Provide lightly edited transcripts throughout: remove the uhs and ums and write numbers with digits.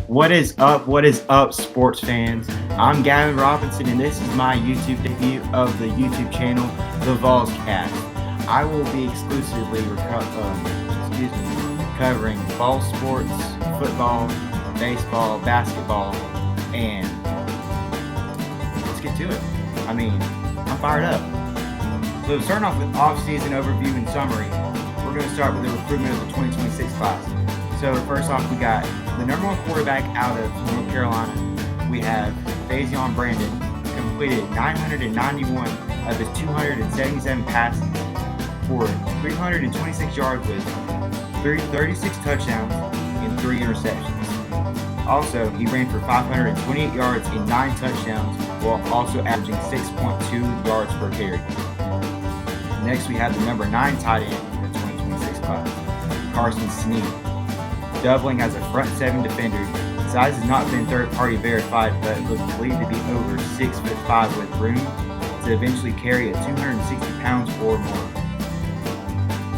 What is up? What is up, sports fans? I'm Gavin Robinson, and this is my YouTube debut of the YouTube channel, the VolsCast. I will be exclusively covering ball sports, football, baseball, basketball, and let's get to it. I'm fired up. So, starting off with offseason overview and summary, we're going to start with the recruitment of the 2026 class. So, first off, we got the number one quarterback out of North Carolina. We have Faison Brandon, completed 991 of his 277 passes for 326 yards with 36 touchdowns and 3 interceptions. Also, he ran for 528 yards and 9 touchdowns, while also averaging 6.2 yards per carry. Next, we have the number 9 tight end in the 2026 class, Carson Snead, doubling as a front 7 defender. Size has not been third-party verified, but was believed to be over 6'5" with room to eventually carry at 260 pounds or more.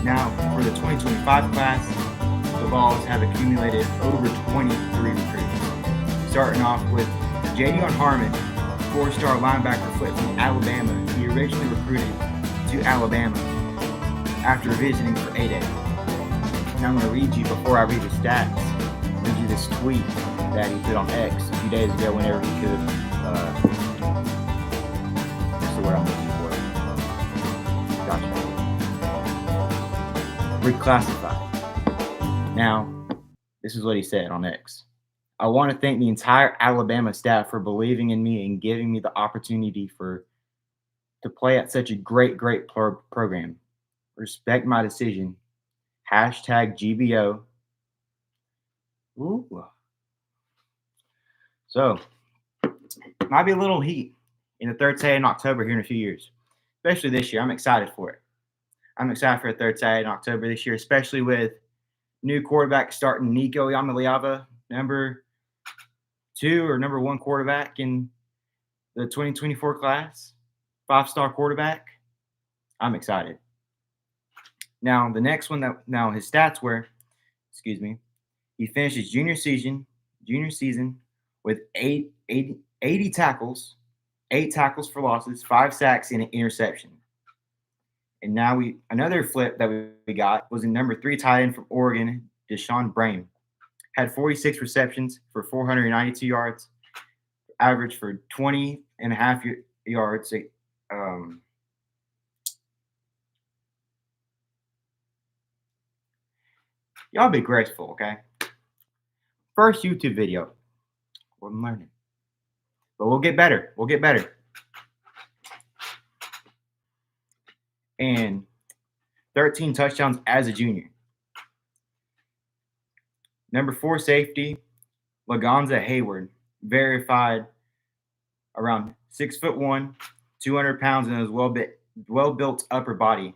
Now, for the 2025 class, the Vols have accumulated over 23 recruits. Starting off with Jadion Harmon, 4-star linebacker flip from Alabama. He originally recruited to Alabama after visiting for A-Day. Now I'm going to read you, before I read the stats, read you this tweet that he put on X a few days ago whenever he could. What's the word I'm looking for? Gotcha. Reclassified. Now, this is what he said on X. I want to thank the entire Alabama staff for believing in me and giving me the opportunity to play at such a great program. Respect my decision. #GBO. Ooh. So, might be a little heat in the third Saturday in October here in a few years, especially this year. I'm excited for it. I'm excited for the third Saturday in October this year, especially with new quarterback starting Nico Yamaliava, number 2 or number 1 quarterback in the 2024 class, 5-star quarterback. I'm excited. Now, the next one now his stats were, he finished his junior season with 80 tackles, 8 tackles for losses, 5 sacks, and an interception. And now another flip that we got was in number 3 tight end from Oregon, Deshaun Brame. Had 46 receptions for 492 yards, averaged for 20.5 yards. Y'all be grateful, okay? First YouTube video. We're learning. But we'll get better. And 13 touchdowns as a junior. Number 4 safety, Lagonza Hayward, verified around 6'1", 200 pounds, and his well-built upper body,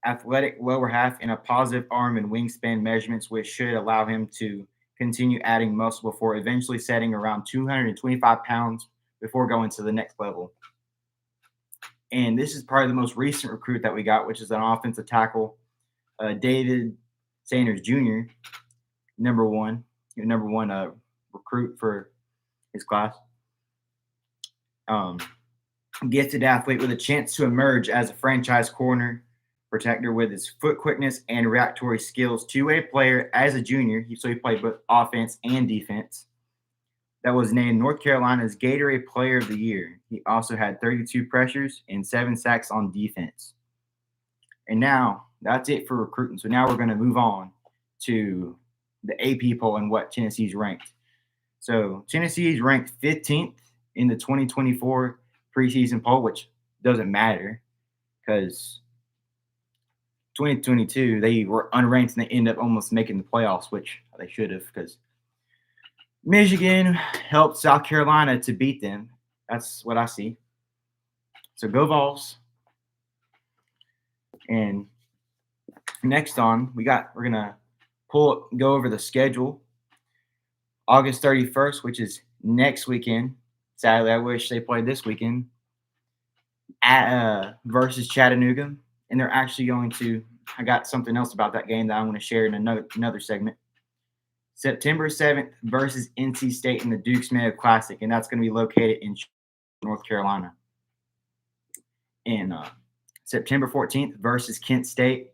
athletic lower half, and a positive arm and wingspan measurements, which should allow him to continue adding muscle before eventually setting around 225 pounds before going to the next level. And this is probably the most recent recruit that we got, which is an offensive tackle, David Sanders Jr., number one recruit for his class. Gifted athlete with a chance to emerge as a franchise corner protector with his foot quickness and reactory skills. 2-way player as a junior, so he played both offense and defense. That was named North Carolina's Gatorade Player of the Year. He also had 32 pressures and 7 sacks on defense. And now, that's it for recruiting. So now we're going to move on to the AP poll and what Tennessee's ranked. So Tennessee's ranked 15th in the 2024 preseason poll, which doesn't matter because 2022 they were unranked and they ended up almost making the playoffs, which they should have because Michigan helped South Carolina to beat them. That's what I see. So go Vols. And next on, we're gonna go over the schedule. August 31st, which is next weekend. Sadly, I wish they played this weekend versus Chattanooga, and they're actually going to. I got something else about that game that I'm going to share in another segment. September 7th versus NC State in the Dukes Mayo Classic, and that's going to be located in North Carolina. And September 14th versus Kent State.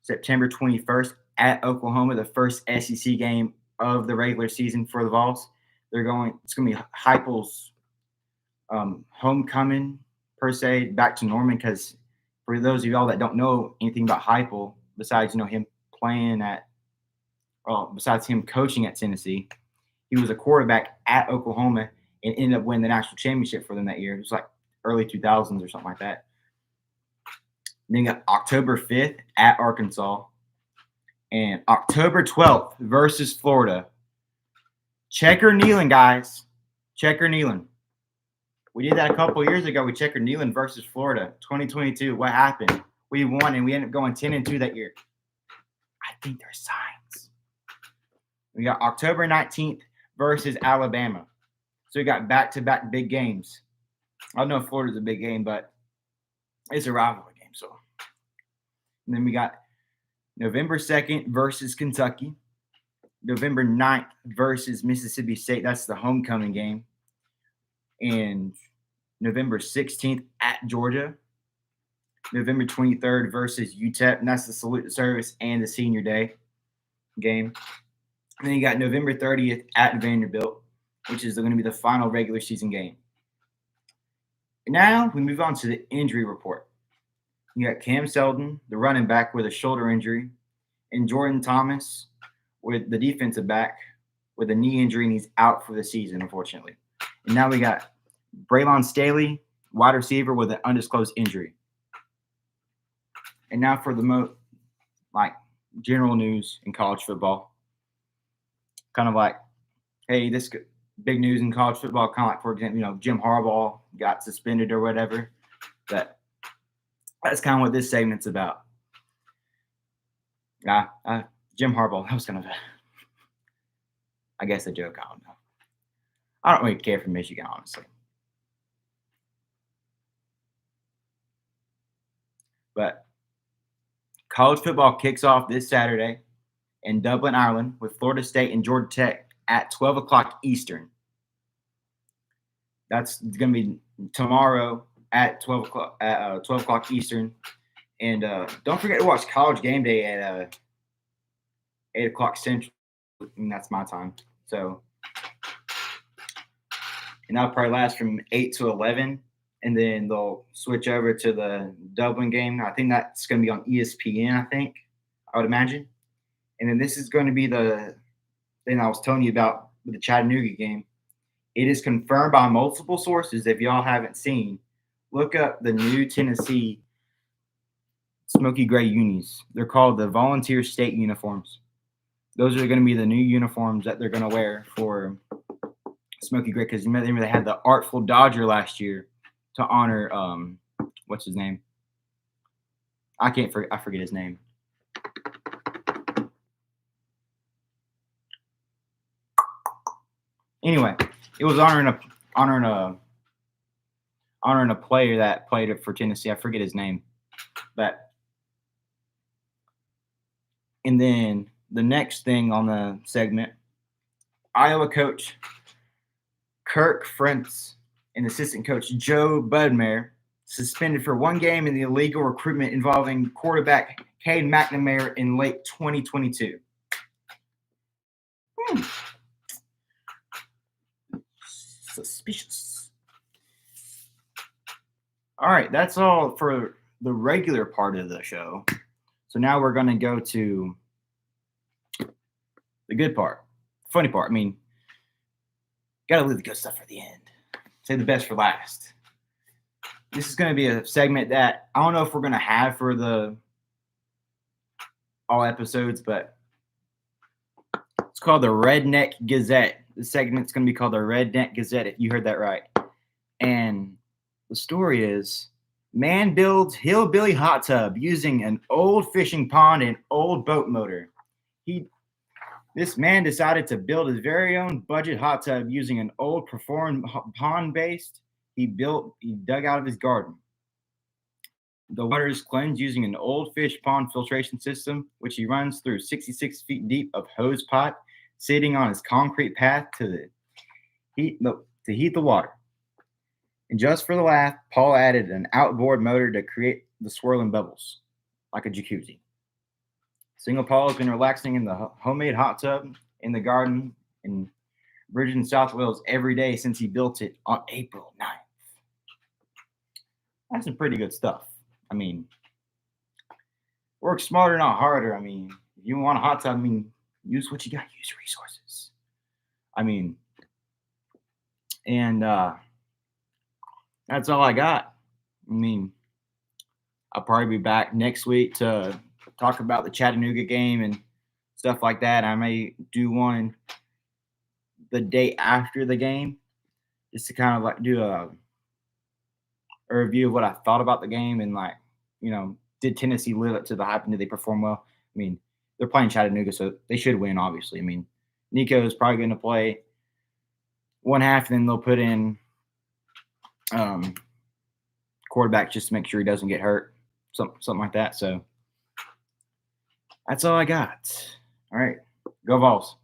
September 21st at Oklahoma, the first SEC game of the regular season for the Vols. It's going to be Heupel's homecoming, per se, back to Norman, because for those of y'all that don't know anything about Heupel, besides, him besides him coaching at Tennessee, he was a quarterback at Oklahoma and ended up winning the national championship for them that year. It was like early 2000s or something like that. And then you got October 5th at Arkansas and October 12th versus Florida. Checker kneeling, guys. Checker kneeling. We did that a couple years ago. We checker kneeling versus Florida, 2022. What happened? We won, and we ended up going 10-2 that year. I think there's signs. We got October 19th versus Alabama. So we got back-to-back big games. I don't know if Florida's a big game, but it's a rivalry game. So, and then we got November 2nd versus Kentucky. November 9th versus Mississippi State. That's the homecoming game. And November 16th at Georgia. November 23rd versus UTEP. And that's the salute to service and the senior day game. And then you got November 30th at Vanderbilt, which is going to be the final regular season game. And now we move on to the injury report. You got Cam Seldon, the running back, with a shoulder injury, and Jordan Thomas, with the defensive back, with a knee injury, and he's out for the season, unfortunately. And now we got Braylon Staley, wide receiver, with an undisclosed injury. And now for the most, general news in college football. Kind of like, hey, this big news in college football, kind of like, for example, Jim Harbaugh got suspended or whatever. But that's kind of what this segment's about. Jim Harbaugh, that was kind of a joke. I don't know. I don't really care for Michigan, honestly. But college football kicks off this Saturday in Dublin, Ireland, with Florida State and Georgia Tech at 12 o'clock Eastern. That's going to be tomorrow at 12 o'clock Eastern. And don't forget to watch College Game Day at 8 o'clock Central. And that's my time. So, and that'll probably last from 8 to 11. And then they'll switch over to the Dublin game. I think that's going to be on ESPN, I would imagine. And then this is going to be the thing I was telling you about with the Chattanooga game. It is confirmed by multiple sources. If y'all haven't seen, look up the new Tennessee smoky gray unis. They're called the Volunteer State uniforms. Those are going to be the new uniforms that they're going to wear for smoky gray, because they had the Artful Dodger last year to honor what's his name? I forget his name. Anyway, it was honoring a player that played it for Tennessee. I forget his name. And then the next thing on the segment, Iowa coach Kirk Ferentz and assistant coach Joe Budmeyer suspended for one game in the illegal recruitment involving quarterback Cade McNamara in late 2022. Suspicious. All right, that's all for the regular part of the show. So now we're going to go to the good part, funny part. I mean, got to leave the good stuff for the end. Say the best for last. This is going to be a segment that I don't know if we're going to have for all episodes, but it's called the Redneck Gazette. The segment's going to be called the Redneck Gazette, if you heard that right. And the story is, man builds hillbilly hot tub using an old fishing pond and old boat motor. This man decided to build his very own budget hot tub using an old performed pond base he dug out of his garden. The water is cleansed using an old fish pond filtration system, which he runs through 66 feet deep of hose pipe sitting on his concrete path to heat the water. And just for the laugh, Paul added an outboard motor to create the swirling bubbles, like a jacuzzi. Single Paul has been relaxing in the homemade hot tub in the garden in Bridgeton, South Wales every day since he built it on April 9th. That's some pretty good stuff. I mean, work smarter, not harder. I mean, if you want a hot tub, I mean, use what you got. Use your resources. I mean, and that's all I got. I mean, I'll probably be back next week to talk about the Chattanooga game and stuff like that. I may do one the day after the game just to kind of like do a review of what I thought about the game and like, did Tennessee live up to the hype and did they perform well? I mean, they're playing Chattanooga, so they should win, obviously. I mean, Nico is probably going to play one half, and then they'll put in quarterback just to make sure he doesn't get hurt, something like that. So that's all I got. All right, go Vols.